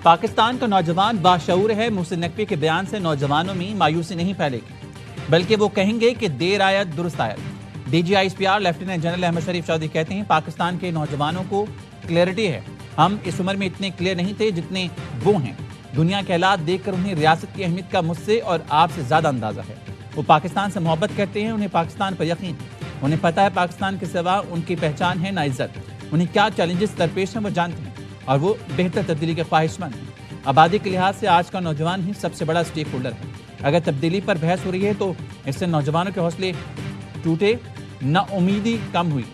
پاکستان کا نوجوان باشعور ہے، محسن نقوی کے بیان سے نوجوانوں میں مایوسی نہیں پھیلے گی، بلکہ وہ کہیں گے کہ دیر آید درست آید۔ D G I S P R lieutenant general Ahmed Sharif Chaudhry کہتے ہیں پاکستان کے نوجوانوں کو کلیئرٹی ہے، ہم اس عمر میں اتنے کلیئر نہیں تھے جتنے وہ ہیں۔ دنیا کے حالات دیکھ کر انہیں ریاست کی اہمیت کا مجھ سے اور آپ سے زیادہ اندازہ ہے۔ وہ پاکستان سے محبت کرتے ہیں، انہیں پاکستان پر یقین ہے، انہیں پتہ ہے پاکستان کے سوا ان کی پہچان ہے نہ عزت، انہیں کیا چیلنجز درپیش ہیں وہ جانتے ہیں اور وہ بہتر تبدیلی کے خواہش مند ہیں۔ آبادی کے لحاظ سے آج کا نوجوان ہی سب سے بڑا اسٹیک ہولڈر ہے۔ اگر تبدیلی پر بحث ہو رہی ہے تو اس سے نوجوانوں کے حوصلے ٹوٹے، نہ امیدی کم ہوئی۔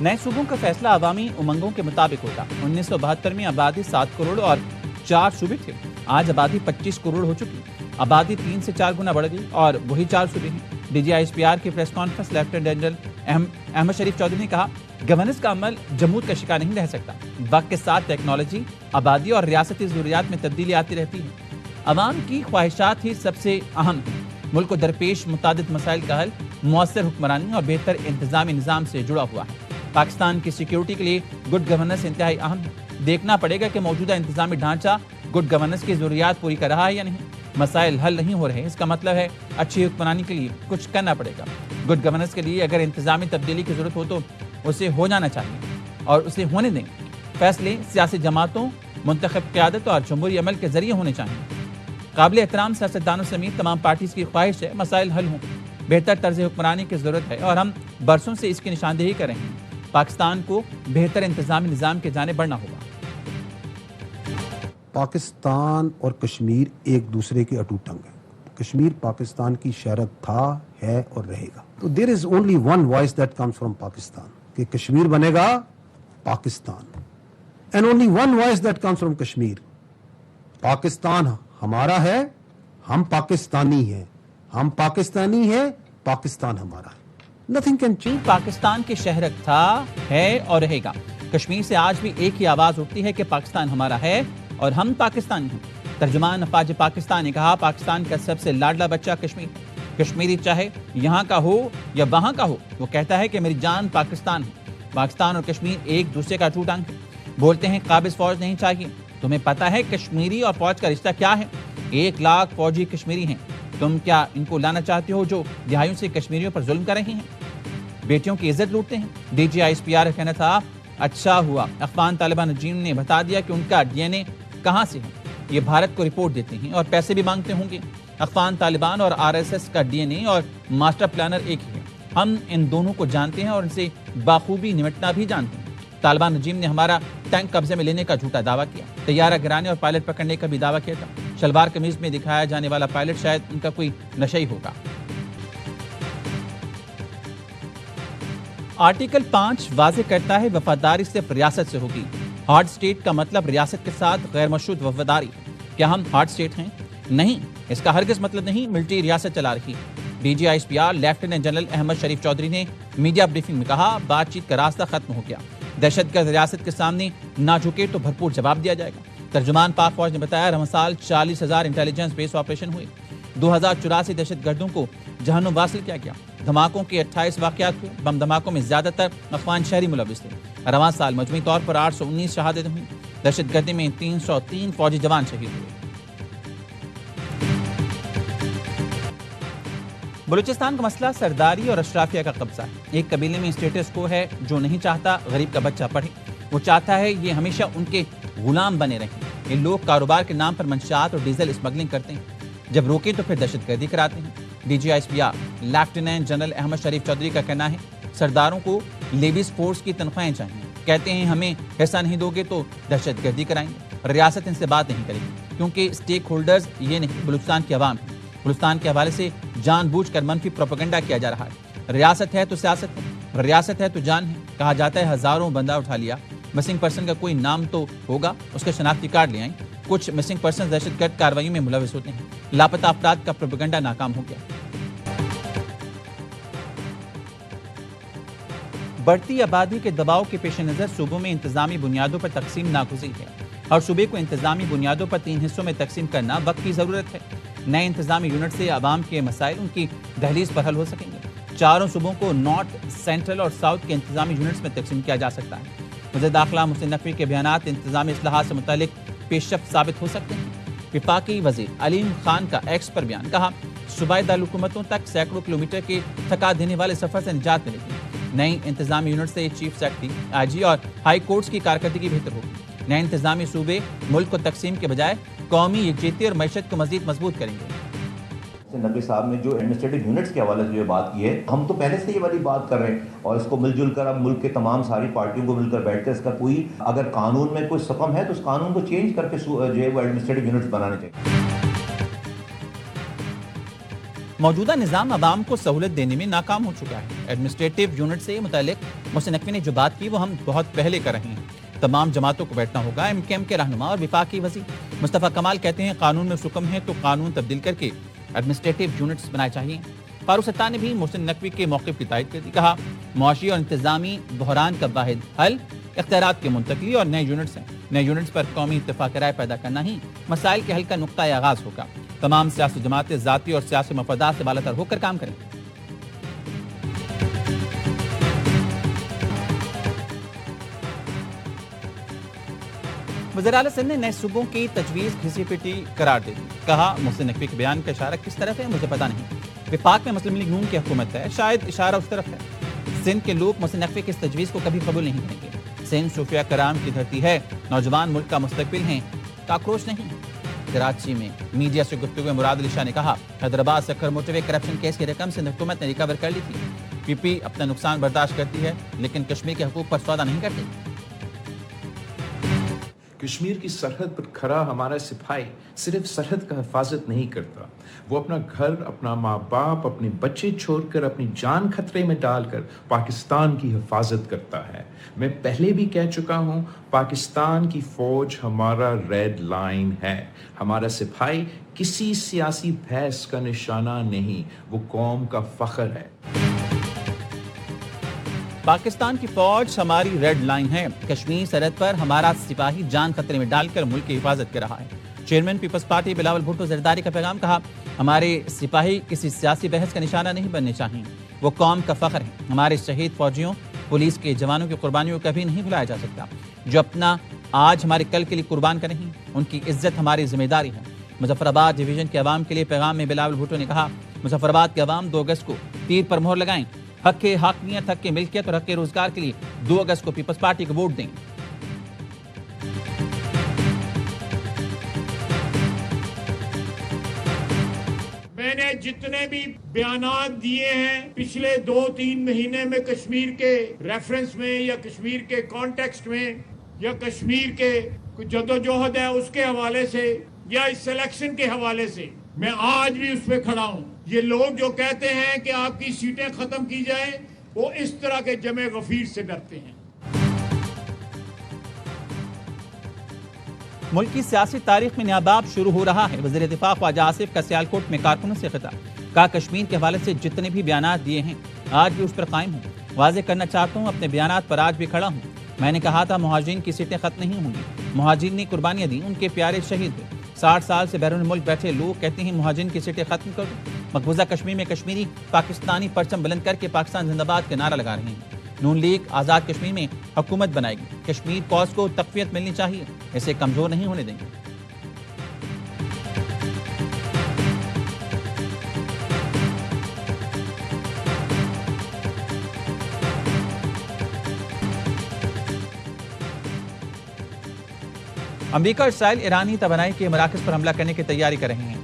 نئے صوبوں کا فیصلہ عوامی امنگوں کے مطابق ہوتا۔ 1972 میں آبادی 7 کروڑ اور 4 صوبے تھے، آج آبادی 25 کروڑ ہو چکی، آبادی 3 سے 4 گنا بڑھ گئی اور وہی 4 صوبے ہیں۔ D G I S P R کی press conference lieutenant general Ahmed Sharif Chaudhry نے کہا گورننس کا عمل جمود کا شکار نہیں رہ سکتا، وقت کے ساتھ ٹیکنالوجی، آبادی اور ریاستی ضروریات میں تبدیلی آتی رہتی ہے۔ عوام کی خواہشات ہی سب سے اہم ہیں۔ ملک کو درپیش متعدد مسائل کا حل مؤثر حکمرانی اور بہتر انتظامی نظام سے جڑا ہوا ہے۔ پاکستان کی سیکیورٹی کے لیے گڈ گورننس انتہائی اہم ہے۔ دیکھنا پڑے گا کہ موجودہ انتظامی ڈھانچہ گڈ گورننس کی ضروریات پوری کر رہا ہے یا نہیں۔ مسائل حل نہیں ہو رہے، اس کا مطلب ہے اچھی حکمرانی کے لیے کچھ کرنا پڑے گا۔ گڈ گورننس کے لیے اگر انتظامی تبدیلی کی ضرورت ہو تو اسے ہو جانا چاہیے اور اسے ہونے دیں۔ فیصلے سیاسی جماعتوں، منتخب قیادت اور جمہوری عمل کے ذریعے ہونے چاہیے۔ قابل احترام سیاستدانوں سمیت تمام پارٹیز کی خواہش ہے مسائل حل ہوں، بہتر طرز حکمرانی کی ضرورت ہے اور ہم برسوں سے اس کی نشاندہی کر رہے ہیں۔ پاکستان کو بہتر انتظامی نظام کے جانب بڑھنا ہوگا۔ پاکستان اور کشمیر ایک دوسرے کے اٹوٹ ٹنگ ہیں۔ کشمیر پاکستان کی شہرت تھا، ہے اور رہے گا۔ تو there is only one voice that comes from Pakistan کہ کشمیر بنے گا Pakistan, and only one voice that comes from Kashmir. Pakistan ہمارا ہے، ہم پاکستانی ہیں، ہم پاکستانی ہیں، پاکستان ہمارا ہے۔ Nothing can change. پاکستان کی شہرت تھا، ہے اور رہے گا۔ کشمیر سے آج بھی ایک ہی آواز اٹھتی ہے کہ پاکستان ہمارا ہے اور ہم پاکستانی ہیں۔ ترجمان افواج پاکستان نے کہا پاکستان کا سب سے لاڈلا بچہ کشمیر، کشمیری چاہے یہاں کا ہو یا وہاں کا ہو، وہ کہتا ہے کہ میری جان پاکستان ہے۔ پاکستان اور کشمیر ایک دوسرے کا ٹوٹ ٹنگ ہے۔ بولتے ہیں قابض فوج نہیں چاہیے، تمہیں پتہ ہے کشمیری اور فوج کا رشتہ کیا ہے؟ 1 لاکھ فوجی کشمیری ہیں، تم کیا ان کو لانا چاہتے ہو جو دہائیوں سے کشمیریوں پر ظلم کر رہے ہیں، بیٹیوں کی عزت لوٹتے ہیں؟ D G I S P R کا کہنا تھا اچھا ہوا افغان طالبان رجیم نے بتا دیا کہ ان کا ڈی این اے کہاں سے ہے۔ یہ بھارت کو رپورٹ دیتے ہیں اور پیسے بھی مانگتے ہوں گے۔ افغان طالبان اور آر ایس ایس کا ڈی این اے اور ماسٹر پلانر ایک ہی ہے۔ ہم ان دونوں کو جانتے ہیں اور ان سے بخوبی نمٹنا بھی جانتے ہیں۔ طالبان رجیم نے ہمارا ٹینک قبضے میں لینے کا جھوٹا دعویٰ کیا، طیارہ گرانے اور پائلٹ پکڑنے کا بھی دعویٰ کیا تھا۔ شلوار قمیض میں دکھایا جانے والا پائلٹ شاید ان کا کوئی نشئی ہوگا۔ آرٹیکل 5 واضح کرتا ہے وفاداری صرف ریاست سے ہوگی۔ ہارڈ اسٹیٹ کا مطلب ریاست کے ساتھ غیر مشروط وفاداری۔ کیا ہم ہارڈ اسٹیٹ ہیں؟ نہیں، اس کا ہرگز مطلب نہیں ملٹری ریاست چلا رہی۔ D G I S P R lieutenant general Ahmed Sharif Chaudhry نے میڈیا بریفنگ میں کہا بات چیت کا راستہ ختم ہو گیا، دہشت گرد ریاست کے سامنے نہ جھکے تو بھرپور جواب دیا جائے گا۔ ترجمان پاک فوج نے بتایا رواں سال 40,000 انٹیلیجنس بیس آپریشن ہوئے، 2084 دہشت گردوں کو جہنم واصل کیا گیا، دھماکوں کے 28 واقعات ہوئے، بم دھماکوں میں زیادہ تر افغان شہری ملوث تھے۔ رواں سال مجموعی طور پر 819 شہادتیں ہوئیں، دہشت گردی میں 303 فوجی جوان شہید ہوئے۔ بلوچستان کا مسئلہ سرداری اور اشرافیہ کا قبضہ ہے۔ ایک قبیلے میں اسٹیٹس کو ہے جو نہیں چاہتا غریب کا بچہ پڑھے، وہ چاہتا ہے یہ ہمیشہ ان کے غلام بنے رہیں۔ یہ لوگ کاروبار کے نام پر منشیات اور ڈیزل اسمگلنگ کرتے ہیں، جب روکیں تو پھر دہشت گردی کراتے ہیں۔ D G I S P R lieutenant general Ahmed Sharif Chaudhry کا کہنا ہے سرداروں کو لیویز فورس کی تنخواہیں چاہیے، کہتے ہیں ہمیں حصہ نہیں دو گے تو دہشت گردی کرائیں گے۔ ریاست ان سے بات نہیں کرے گی کیونکہ اسٹیک ہولڈرز یہ نہیں بلوچستان کی عوام ہے۔ بلوچستان کے حوالے سے جان بوجھ کر منفی پروپیگنڈا کیا جا رہا ہے۔ ریاست ہے تو سیاست ہے، ریاست ہے تو جان ہے۔ کہا جاتا ہے ہزاروں بندہ اٹھا لیا، مسنگ پرسن کا کوئی نام تو ہوگا، اس کا شناختی کارڈ لے آئیں۔ کچھ مسنگ پرسن دہشت گرد کارروائیوں میں ملوث ہوتے ہیں۔ لاپتہ افراد کا پروپیگنڈا ناکام ہو گیا۔ بڑھتی آبادی کے دباؤ کے پیش نظر صوبوں میں انتظامی بنیادوں پر تقسیم ناگزیر ہے۔ ہر صوبے کو انتظامی بنیادوں پر 3 حصوں میں تقسیم کرنا وقت کی ضرورت ہے۔ نئے انتظامی یونٹ سے عوام کے مسائل ان کی دہلیز پر حل ہو سکیں گے۔ چاروں صوبوں کو نارتھ، سینٹرل اور ساؤتھ کے انتظامی یونٹس میں تقسیم کیا جا سکتا ہے۔ وزیر داخلہ محسن نقوی کے بیانات انتظامی اصلاحات سے متعلق پیش رفت ثابت ہو سکتے ہیں۔ وفاقی وزیر علیم خان کا ایکس پر بیان، کہا صوبائی دارالحکومتوں تک سینکڑوں کلومیٹر کے تھکا دینے والے سفر سے نجات ملے گی۔ نئی انتظامی یونٹ سے چیف سیکرٹری، آئی جی اور ہائی کورٹس کی کارکردگی بہتر ہوگی۔ نئے انتظامی صوبے ملک کو تقسیم کے بجائے قومی یکجہتی اور معیشت کو مزید مضبوط کریں گے۔ نقوی صاحب نے جو ایڈمنسٹریٹو یونٹس کے حوالے سے جو بات کی ہے، ہم تو پہلے سے یہ والی بات کر رہے ہیں اور اس کو مل جل کر اب ملک کے تمام ساری پارٹیوں کو مل کر بیٹھ کر اس کا کوئی اگر قانون میں کوئی سقم ہے تو اس قانون کو چینج کر کے جو ہے وہ ایڈمنسٹریٹو یونٹس بنانے چاہیے۔ موجودہ نظام عوام کو سہولت دینے میں ناکام ہو چکا ہے۔ ایڈمنسٹریٹو یونٹ سے متعلق محسن نقوی نے جو بات کی وہ ہم بہت پہلے کر رہے ہیں۔ تمام جماعتوں کو بیٹھنا ہوگا۔ ایم کیو ایم کے رہنما اور وفاقی وزیر مصطفیٰ کمال کہتے ہیں قانون میں حکم ہے تو قانون تبدیل کر کے ایڈمنسٹریٹو یونٹس بنائے چاہیے۔ فاروق ستار نے بھی محسن نقوی کے موقف کی تائید کر دی، کہا معاشی اور انتظامی بحران کا واحد حل اختیارات کی منتقلی اور نئے یونٹس ہیں۔ نئے یونٹس پر قومی اتفاق رائے پیدا کرنا ہی مسائل کے حل کا نقطۂ آغاز ہوگا۔ تمام سیاسی جماعتیں ذاتی اور سیاسی مفادات سے بالاتر ہو کر کام کریں۔ وزیر اعلیٰ سندھ نے نئے صوبوں کی تجویز گھسی پٹی قرار دے دی، کہا محسن نقوی کے بیان کا اشارہ کس طرف ہے مجھے پتا نہیں۔ وفاق میں مسلم لیگ نون کی حکومت ہے، شاید اشارہ اس طرف ہے۔ سندھ کے لوگ محسن نقوی کی اس تجویز کو کبھی قبول نہیں کریں گے۔ سندھ صوفیہ کرام کی دھرتی ہے، نوجوان ملک کا مستقبل ہیں، کاکروچ نہیں۔ کراچی میں میڈیا سے گفتگو میں مراد علی شاہ نے کہا حیدرآباد سکھر موٹر وے کرپشن کیس کی رقم سندھ حکومت نے ریکور کر لی تھی۔ پی پی اپنا نقصان برداشت کرتی ہے لیکن کشمیر کے حقوق پر سودا نہیں کرتی۔ کشمیر کی سرحد پر کھڑا ہمارا سپاہی صرف سرحد کا حفاظت نہیں کرتا، وہ اپنا گھر، اپنا ماں باپ، اپنے بچے چھوڑ کر اپنی جان خطرے میں ڈال کر پاکستان کی حفاظت کرتا ہے۔ میں پہلے بھی کہہ چکا ہوں، پاکستان کی فوج ہمارا ریڈ لائن ہے۔ ہمارا سپاہی کسی سیاسی بحث کا نشانہ نہیں، وہ قوم کا فخر ہے۔ پاکستان کی فوج ہماری ریڈ لائن ہے۔ کشمیر سرحد پر ہمارا سپاہی جان خطرے میں ڈال کر ملک کی حفاظت کر رہا ہے۔ Chairman Peoples Party Bilawal Bhutto Zardari کا پیغام، کہا ہمارے سپاہی کسی سیاسی بحث کا نشانہ نہیں بننے چاہیے، وہ قوم کا فخر ہے۔ ہمارے شہید فوجیوں، پولیس کے جوانوں کی قربانیوں کو کبھی نہیں بھلایا جا سکتا، جو اپنا آج ہمارے کل کے لیے قربان کریں ہیں، ان کی عزت ہماری ذمہ داری ہے۔ مظفر آباد ڈویژن کے عوام کے لیے پیغام میں بلاول بھٹو نے کہا مظفر آباد کے عوام 2 اگست کو تیر پر مہر لگائیں، حق کے حاکمیت، حق کے ملکیت اور حق کے روزگار کے لیے 2 اگست کو پیپلز پارٹی کو ووٹ دیں۔ میں نے جتنے بھی بیانات دیے ہیں پچھلے 2-3 مہینے میں کشمیر کے ریفرنس میں یا کشمیر کے کانٹیکسٹ میں یا کشمیر کے جدوجہد ہے اس کے حوالے سے یا اس سلیکشن کے حوالے سے، میں آج بھی اس پہ کھڑا ہوں۔ یہ لوگ جو کہتے ہیں کہ آپ کی سیٹیں ختم کی جائیں، وہ اس طرح کے جمع غفیر سے ڈرتے ہیں۔ ملک کی سیاسی تاریخ میں نیا باب شروع ہو رہا ہے۔ وزیر دفاع خواجہ آصف کا سیالکوٹ میں کارکنوں سے خطاب، کہا کشمیر کے حوالے سے جتنے بھی بیانات دیے ہیں آج بھی اس پر قائم ہوں۔ واضح کرنا چاہتا ہوں اپنے بیانات پر آج بھی کھڑا ہوں۔ میں نے کہا تھا مہاجرین کی سیٹیں ختم نہیں ہوں گی، مہاجرین نے قربانیاں دی، ان کے پیارے شہید ہوئے۔ 60 سال سے بیرون ملک بیٹھے لوگ کہتے ہیں مہاجرین کی سیٹیں ختم کر دو۔ مقبوضہ کشمیر میں کشمیری پاکستانی پرچم بلند کر کے پاکستان زندہ باد کے نعرہ لگا رہے ہیں۔ نون لیگ آزاد کشمیر میں حکومت بنائے گی، کشمیر کوز کو تقویت ملنی چاہیے، اسے کمزور نہیں ہونے دیں گے۔ امریکہ اور اسرائیل ایرانی توانائی کے مراکز پر حملہ کرنے کی تیاری کر رہے ہیں۔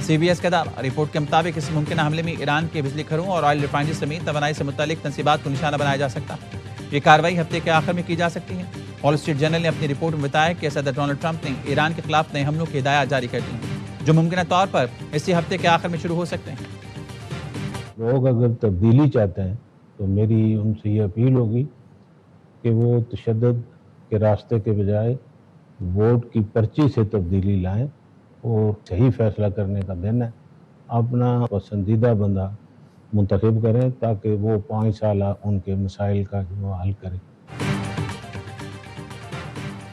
سی بی ایس کا دعویٰ، رپورٹ کے مطابق اس ممکنہ حملے میں ایران کے بجلی گھروں اور آئل ریفائنری سمیت توانائی سے متعلق تنصیبات کو نشانہ بنایا جا سکتا ہے۔ یہ کارروائی ہفتے کے آخر میں کی جا سکتی ہے۔ وال اسٹریٹ جرنل نے اپنی رپورٹ میں بتایا کہ صدر ڈونلڈ ٹرمپ نے ایران کے خلاف نئے حملوں کی ہدایات جاری کر دی ہیں، جو ممکنہ طور پر اسی ہفتے کے آخر میں شروع ہو سکتے ہیں۔ لوگ اگر تبدیلی چاہتے ہیں تو میری ان سے یہ اپیل ہوگی کہ وہ تشدد کے راستے کے بجائے ووٹ کی پرچی سے تبدیلی لائیں اور صحیح فیصلہ کرنے کا دن ہے۔ اپنا پسندیدہ بندہ منتخب کریں تاکہ وہ 5 سالہ ان کے مسائل کا وہ حل کرے۔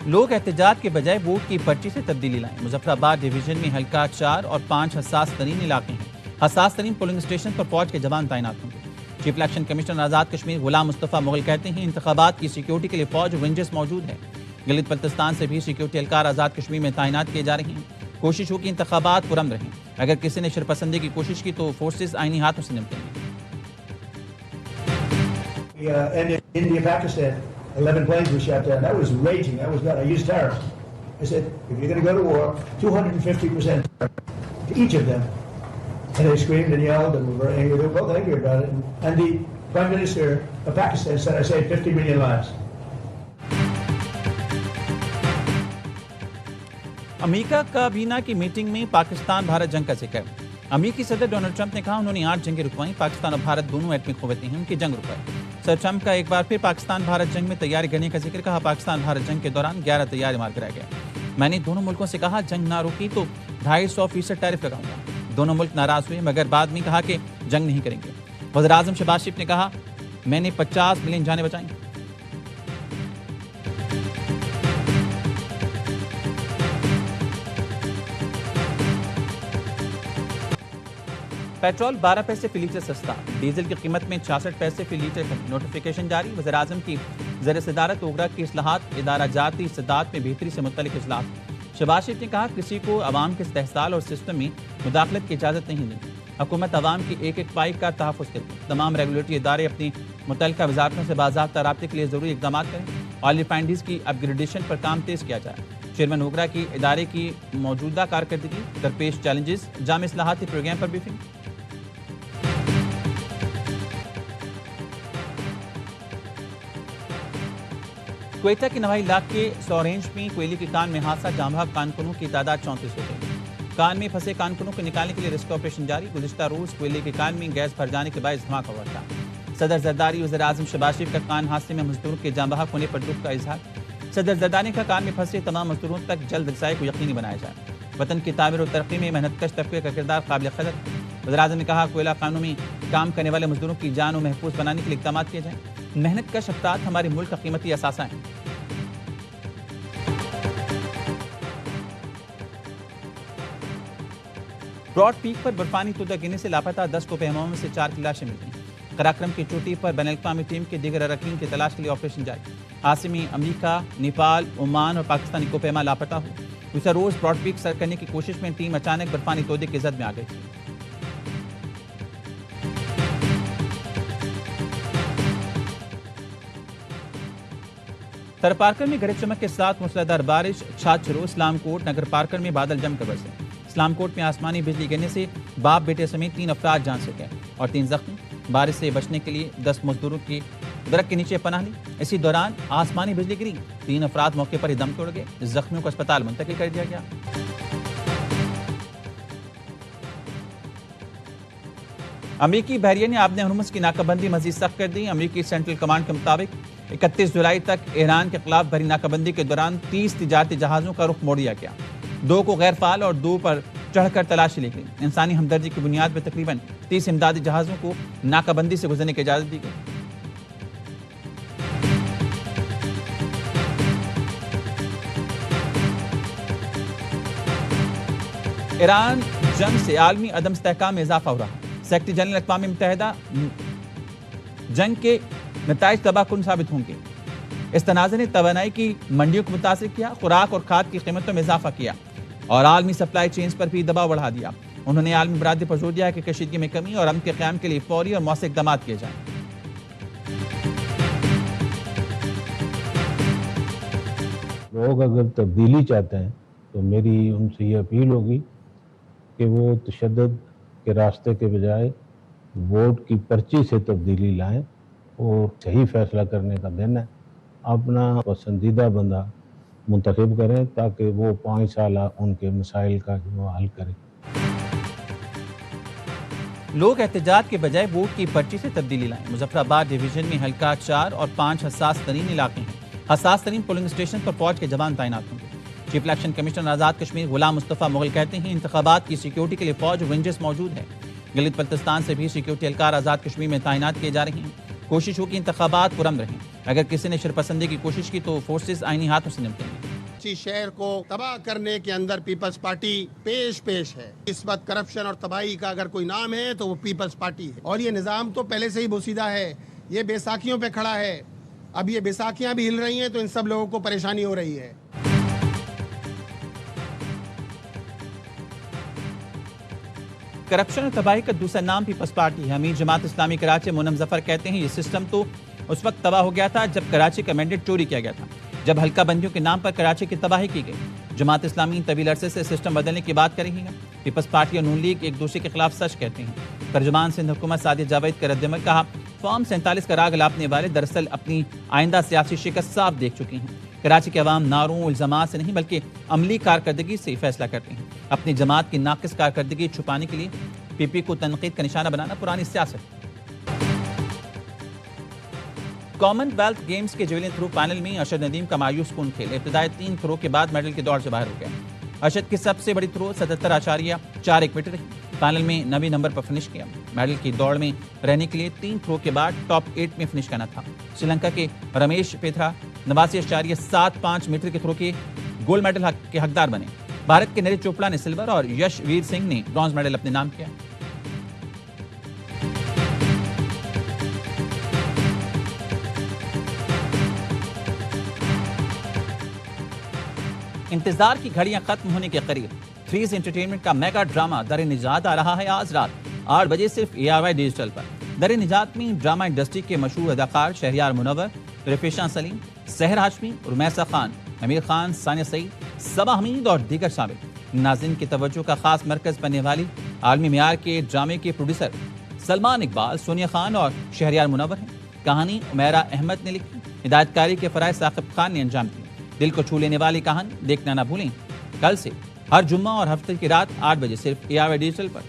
لوگ احتجاج کے بجائے ووٹ کی پرچی سے تبدیلی لائیں۔ مظفر آباد ڈویژن میں حلقہ 4 اور 5 حساس ترین علاقے ہیں۔ حساس ترین پولنگ اسٹیشن پر فوج کے جوان تعینات ہوں گے۔ Chief election commissioner Azad Kashmir Ghulam Mustafa Mughal کہتے ہیں انتخابات کی سیکیورٹی کے لیے فوج اور رینجرز موجود ہے. گلگت بلتستان سے بھی سیکیورٹی اہلکار آزاد کشمیر میں تعینات کیے جا رہے ہیں. کوشش ہو کہ انتخابات پرامن رہیں. اگر کسی نے شرپسندی کی کوشش کی تو فورسز آئینی ہاتھوں سے نمٹیں گے. And in India, Pakistan, 11 planes were shot down. That was raging. That was bad. I used terror. I said, if you're going to go to war, 250% to each of them. And they screamed and yelled and were very angry. They were both angry about it. And the Prime Minister of Pakistan said, I saved 50 million lives. امریکہ کابینہ کی meeting میں پاکستان بھارت جنگ کا ذکر. امریکی صدر Donald Trump نے کہا انہوں نے 8 جنگیں رکوائیں. پاکستان اور بھارت دونوں ایٹمی قوتیں ہیں, ان کی جنگ رکوائے. صدر ٹرمپ کا ایک بار پھر پاکستان بھارت جنگ میں تیاری کرنے کا ذکر. کہا پاکستان بھارت جنگ کے دوران 11 طیارے مار گرائے گئے. میں نے دونوں ملکوں سے کہا جنگ نہ روکی تو 250% ٹیرف لگاؤں گا. دونوں ملک ناراض ہوئے مگر بعد میں کہا کہ جنگ نہیں کریں گے. وزیر اعظم شہباز شریف نے کہا میں نے 50 ملین جانیں بچائیں. پیٹرول 12 پیسے فی لیٹر سستا. ڈیزل کی قیمت میں 66 پیسے فی لیٹر کمی. نوٹیفیکیشن جاری. وزیر اعظم کی زیر صدارت اوگرا کی اصلاحات ادارہ جاتی استعداد میں بہتری سے متعلق اجلاس. شہباز شریف نے کہا کسی کو عوام کے استحصال اور سسٹم میں مداخلت کی اجازت نہیں دیں. حکومت عوام کی ایک ایک پائی کا تحفظ کرتی. تمام ریگولیٹری ادارے اپنی متعلقہ وزارتوں سے باضابطہ رابطے کے لیے ضروری اقدامات کریں. آئل ریفائنریز کی اپ گریڈیشن پر کام تیز کیا جائے. چیئرمین اوگرا کی ادارے کی موجودہ کارکردگی, درپیش چیلنجز, جامع اصلاحاتی پروگرام پر بریفنگ. کوئٹہ کے نوائی علاقے کے 100 رینج میں کوئلے کی کان میں حادثہ. جام بحق کانکنوں کی تعداد 34 ہو گئی. کان میں پھنسے کانکنوں کو نکالنے کے لیے ریسکیو آپریشن جاری. گزشتہ روز کوئلے کی کان میں گیس بھر جانے کے باعث دھماکہ ہوا تھا. صدر زرداری وزیر اعظم شہباز شریف کا کان حادثے میں مزدوروں کے جام بحق ہونے پر دکھ کا اظہار. صدر زرداری کا کان میں پھنسے تمام مزدوروں تک جلد رسائی کو یقینی بنایا جائے. وطن کی تعمیر و ترقی میں محنت کش طبقے کا کردار قابل قدر. وزیر اعظم نے کہا کوئلہ کانوں میں کام کرنے والے مزدوروں کی جان و محفوظ بنانے کے لیے اقدامات کیے جائیں. محنت کش افراد ہمارے ملک کا قیمتی اثاثہ ہیں. براڈ پیک پر برفانی تودہ گرنے سے لاپتہ 10 کوپہماؤں میں سے 4 کی لاشیں مل گئیں. قراقرم کی چوٹی پر بین الاقوامی ٹیم کے دیگر اراکین کی تلاش کے لیے آپریشن جاری. حادثے میں امریکہ، نیپال، عمان اور پاکستانی کوپہما لاپتہ ہوئے. دوسرا روز براڈ پیک سر کرنے کی کوشش میں ٹیم اچانک برفانی تودے کی زد میں آ گئی تھی. تر پارکر میں گرج چمک کے ساتھ موسلادھار بارش. چھاچرو، اسلام کوٹ، نگر پارکر میں بادل جم کر برسے. اسلام کوٹ میں آسمانی بجلی گرنے سے باپ بیٹے سمیت 3 افراد جان سے گئے اور 3 زخمی. بارش سے بچنے کے لیے 10 مزدوروں کی درخت کے نیچے پناہ لی. اسی دوران آسمانی بجلی گری. 3 افراد موقع پر ہی دم توڑ گئے. زخمیوں کو اسپتال منتقل کر دیا گیا. امریکی بحریہ نے آبِ ہرمز کی ناکہ بندی مزید سخت کر دی. امریکی سینٹرل کمانڈ کے مطابق 31 جولائی تک ایران کے خلاف بھری ناکہ بندی کے دوران 30 تجارتی جہازوں کا رخ موڑ دیا گیا. 2 کو غیر فعال اور 2 پر چڑھ کر تلاشی لی گئی. انسانی ہمدردی کی بنیاد پر تقریباً 30 امدادی جہازوں کو ناکہ بندی سے گزرنے کی اجازت دی گئی. ایران جنگ سے عالمی عدم استحکام میں اضافہ ہو رہا. سیکرٹری جنرل اقوام متحدہ جنگ کے نتائج تباہ کن ثابت ہوں گے. اس تنازع نے توانائی کی منڈیوں کو متاثر کیا, خوراک اور کھاد کی قیمتوں میں اضافہ کیا اور عالمی سپلائی چینز پر بھی دباؤ بڑھا دیا. انہوں نے عالمی برادری پر زور دیا کہ کشیدگی میں کمی اور امن کے قیام کے لیے فوری اور مؤثر اقدامات کیے جائیں. لوگ اگر تبدیلی چاہتے ہیں تو میری ان سے یہ اپیل ہوگی کہ وہ تشدد کے راستے کے بجائے ووٹ کی پرچی سے تبدیلی لائیں اور صحیح فیصلہ کرنے کا دن ہے. اپنا پسندیدہ بندہ منتخب کریں تاکہ وہ 5 سالہ ان کے مسائل کا وہ حل کرے. لوگ احتجاج کے بجائے ووٹ کی پرچی سے تبدیلی لائیں. مظفر آباد ڈویژن میں حلقہ 4 اور 5 حساس ترین علاقے ہیں. حساس ترین پولنگ اسٹیشن پر فوج کے جوان تعینات ہوں گے. Chief election commissioner Azad Kashmir Ghulam Mustafa Mughal کہتے ہیں انتخابات کی سیکیورٹی کے لیے فوج اور رینجرز موجود ہے. گلگت بلتستان سے بھی سیکیورٹی اہلکار آزاد کشمیر میں تعینات کیے جا رہے ہیں. کوشش ہو کہ انتخابات پرامن رہیں. اگر کسی نے شرپسندی کی کوشش کی تو فورسز آئینی ہاتھوں سے نمٹیں گے. کراچی شہر کو تباہ کرنے کے اندر پیپلز پارٹی پیش ہے. اس وقت کرپشن اور تباہی کا اگر کوئی نام ہے تو وہ پیپلز پارٹی ہے. اور یہ نظام تو پہلے سے ہی بوسیدہ ہے, یہ بیساکھیوں پہ کھڑا ہے. اب یہ بیساکھیاں بھی ہل رہی ہیں تو ان سب لوگوں کو پریشانی ہو رہی ہے. کرپشن اور تباہی کا دوسرا نام پیپلز پارٹی ہے. امیر جماعت اسلامی کراچی مونم ظفر کہتے ہیں یہ سسٹم تو اس وقت تباہ ہو گیا تھا جب کراچی کا مینڈیٹ چوری کیا گیا تھا, جب حلقہ بندیوں کے نام پر کراچی کی تباہی کی گئی. جماعت اسلامی طویل عرصے سے سسٹم بدلنے کی بات کر رہی ہے. پیپلز پارٹی اور نون لیگ ایک دوسرے کے خلاف سچ کہتے ہیں. ترجمان سندھ حکومت سعدیہ جاوید کا رد عمل, کہا فارم 47 کا راگ الاپنے والے دراصل اپنی آئندہ سیاسی شکست صاف دیکھ چکی ہیں. کراچی کے عوام نعروں الزامات سے نہیں بلکہ عملی کارکردگی سے فیصلہ کرتے ہیں. اپنی جماعت کی ناقص کارکردگی چھپانے کے لیے پی پی کو تنقید کا نشانہ بنانا پرانی سیاست. کامن ویلتھ گیمز کے جیولن تھرو فائنل میں ارشد ندیم کا مایوس کن کھیل. ابتدائی 3 تھرو کے بعد میڈل کی دوڑ سے باہر ہو گیا. ارشد کی سب سے بڑی تھرو 77.41 میٹر رہی. فائنل میں 9ویں نمبر پر فنش کیا. میڈل کی دوڑ میں رہنے کے لیے 3 تھرو کے بعد ٹاپ 8 میں فنش کرنا تھا. سری لنکا کے رمیش پیتھرا 89.75 میٹر کے تھرو کے گولڈ میڈل کے حقدار بنے. بھارت کے نیرج چوپڑا نے سلور اور یش ویر سنگھ نے برونز میڈل اپنے نام کیا. انتظار کی گھڑیاں ختم ہونے کے قریب. تھریز انٹرٹینمنٹ کا میگا ڈرامہ در نجات آ رہا ہے آج رات 8 بجے صرف ARY ڈیجیٹل پر. در نجات میں ڈرامہ انڈسٹری کے مشہور اداکار شہریار منور, رفیشاں سلیم, سحر ہاشمی, رمیسہ خان, امیر خان, ثانیہ سعید, صبا حمید اور دیگر شامل. ناظرین کی توجہ کا خاص مرکز بننے والی عالمی معیار کے ڈرامے کے پروڈیوسر سلمان اقبال, سونیا خان اور شہریار منور ہیں. کہانی عمیرہ احمد نے لکھی. ہدایت کاری کے فرائض ثاقب خان نے انجام دی. دل کو چھو لینے والی کہانی دیکھنا نہ بھولیں. کل سے ہر جمعہ اور ہفتے کی رات 8 بجے صرف ARY ڈیجیٹل پر.